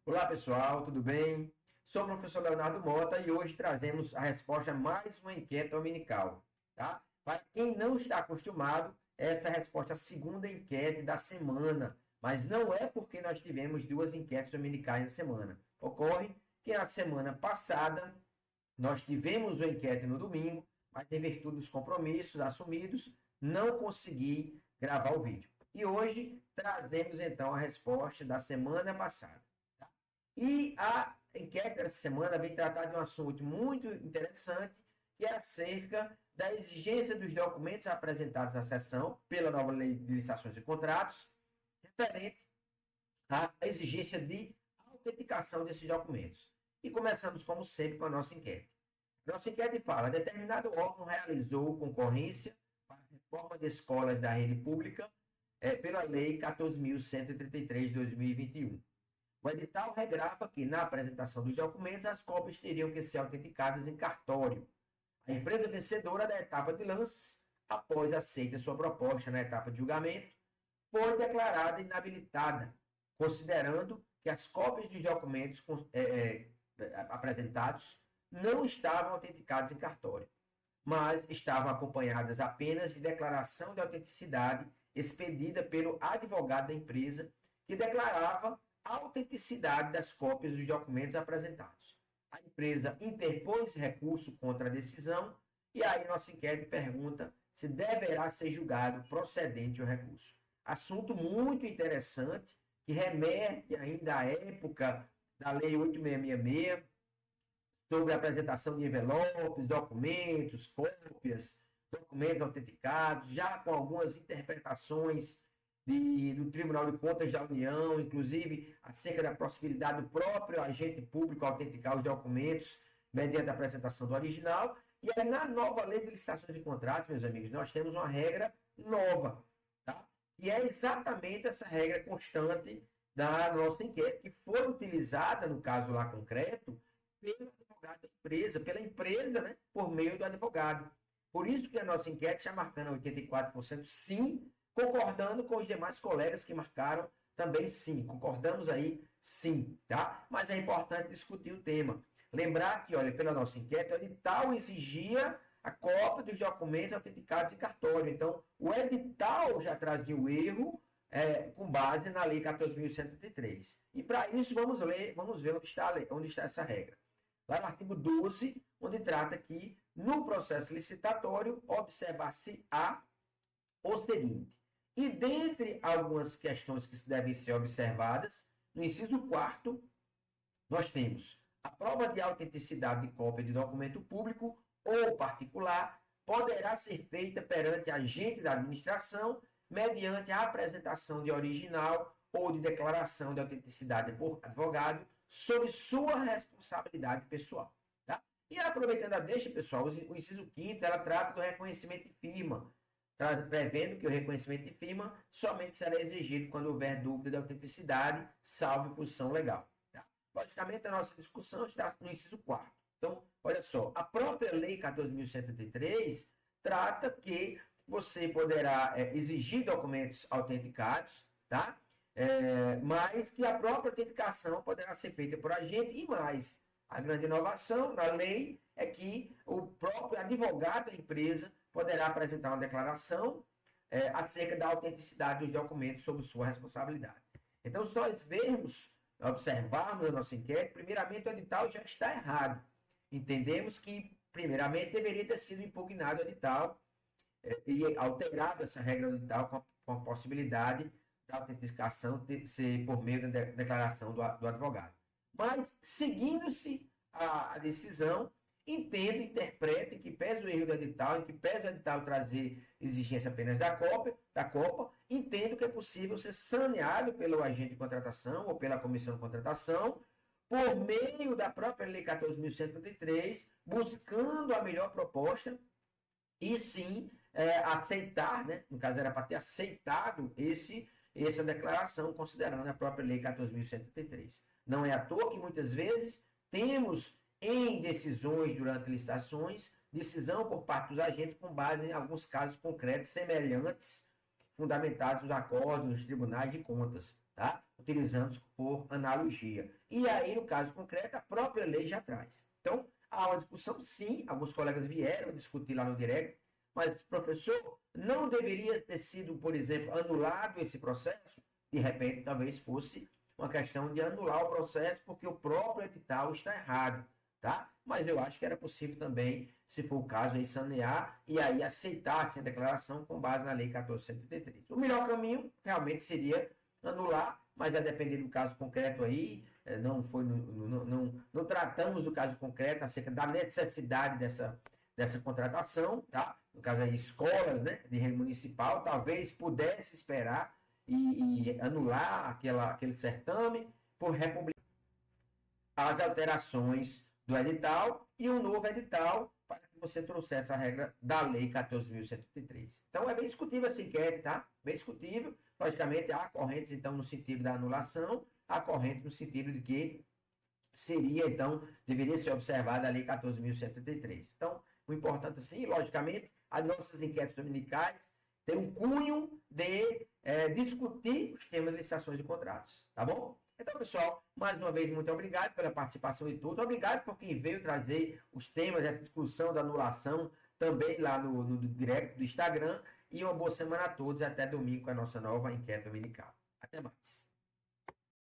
Olá pessoal, tudo bem? Sou o professor Leonardo Mota e hoje trazemos a resposta a mais uma enquete dominical, tá? Para quem não está acostumado, essa é a resposta à segunda enquete da semana, mas não é porque nós tivemos duas enquetes dominicais na semana. Ocorre que na semana passada nós tivemos uma enquete no domingo, mas em virtude dos compromissos assumidos, não consegui gravar o vídeo. E hoje trazemos então a resposta da semana passada. E a enquete dessa semana vem tratar de um assunto muito interessante, que é acerca da exigência dos documentos apresentados na sessão pela nova lei de licitações e contratos, referente à exigência de autenticação desses documentos. E começamos, como sempre, com a nossa enquete. Nossa enquete fala: determinado órgão realizou concorrência para a reforma de escolas da rede pública pela Lei 14.133 de 2021. O edital regrava que, na apresentação dos documentos, as cópias teriam que ser autenticadas em cartório. A empresa vencedora da etapa de lances, após aceita sua proposta na etapa de julgamento, foi declarada inabilitada, considerando que as cópias dos documentos apresentados não estavam autenticadas em cartório, mas estavam acompanhadas apenas de declaração de autenticidade expedida pelo advogado da empresa, que declarava a autenticidade das cópias dos documentos apresentados. A empresa interpôs recurso contra a decisão e aí nossa enquete pergunta se deverá ser julgado procedente o recurso. Assunto muito interessante, que remete ainda à época da Lei 8666, sobre a apresentação de envelopes, documentos, cópias, documentos autenticados, já com algumas interpretações do Tribunal de Contas da União, inclusive acerca da possibilidade do próprio agente público autenticar os documentos mediante a apresentação do original. E aí, na nova lei de licitações e contratos, meus amigos, nós temos uma regra nova, tá? E é exatamente essa regra constante da nossa enquete, que foi utilizada, no caso lá concreto, pelo advogado da empresa, pela empresa, né, por meio do advogado. Por isso que a nossa enquete está marcando 84% sim, concordando com os demais colegas que marcaram também sim. Concordamos aí sim, tá? Mas é importante discutir o tema. Lembrar que, olha, pela nossa enquete, o edital exigia a cópia dos documentos autenticados em cartório. Então, o edital já trazia o erro com base na Lei 14.133. E para isso, vamos ver onde está essa regra. Lá no artigo 12, onde trata que, no processo licitatório, observar-se-á o seguinte: e dentre algumas questões que devem ser observadas, no inciso 4º, nós temos a prova de autenticidade de cópia de documento público ou particular poderá ser feita perante agente da administração mediante a apresentação de original ou de declaração de autenticidade por advogado sob sua responsabilidade pessoal. Tá? E aproveitando a deixa, pessoal, o inciso 5º, ela trata do reconhecimento de firma, prevendo que o reconhecimento de firma somente será exigido quando houver dúvida de autenticidade, salvo posição legal. Tá? Logicamente, a nossa discussão está no inciso 4º. Então, olha só, a própria Lei 14.133 trata que você poderá exigir documentos autenticados, tá? Mas que a própria autenticação poderá ser feita por agente e mais. A grande inovação na lei é que o próprio advogado da empresa poderá apresentar uma declaração acerca da autenticidade dos documentos sob sua responsabilidade. Então, se nós observarmos a nossa enquete, primeiramente o edital já está errado. Entendemos que, primeiramente, deveria ter sido impugnado o edital e alterado essa regra do edital com a possibilidade da autenticação ser por meio da declaração do advogado. Mas, seguindo-se a decisão, entendo, interprete que pese o erro do edital, em que pese o edital trazer exigência apenas da Copa, entendo que é possível ser saneado pelo agente de contratação ou pela comissão de contratação, por meio da própria Lei 14.133, buscando a melhor proposta e sim aceitar, né? No caso era para ter aceitado essa declaração, considerando a própria Lei 14.133. Não é à toa que muitas vezes temos em decisões durante licitações, decisão por parte dos agentes com base em alguns casos concretos semelhantes, fundamentados nos acordos, nos tribunais de contas, tá? utilizando por analogia. E aí, no caso concreto, a própria lei já traz. Então, há uma discussão, sim, alguns colegas vieram discutir lá no direct, mas, professor, não deveria ter sido, por exemplo, anulado esse processo? De repente, talvez fosse uma questão de anular o processo, porque o próprio edital está errado, tá? Mas eu acho que era possível também, se for o caso, aí sanear e aí aceitar assim, a declaração com base na Lei 14.183. O melhor caminho realmente seria anular, mas a depender do caso concreto aí, não foi não tratamos do caso concreto acerca da necessidade dessa contratação, tá? No caso aí, escolas, né, de rede municipal, talvez pudesse esperar e anular aquele certame por republicar as alterações do edital e um novo edital para que você trouxesse a regra da Lei 14.183. Então, é bem discutível essa enquete, tá? Bem discutível. Logicamente, há correntes, então, no sentido da anulação, há correntes no sentido de que seria, então, deveria ser observada a Lei 14.183. Então, o importante, assim, logicamente, as nossas enquetes dominicais têm um cunho de discutir os temas de licitações de contratos, tá bom? Então, pessoal, mais uma vez, muito obrigado pela participação de todos. Obrigado por quem veio trazer os temas dessa discussão da anulação também lá no direct do Instagram. E uma boa semana a todos. Até domingo com a nossa nova enquete dominical. Até mais.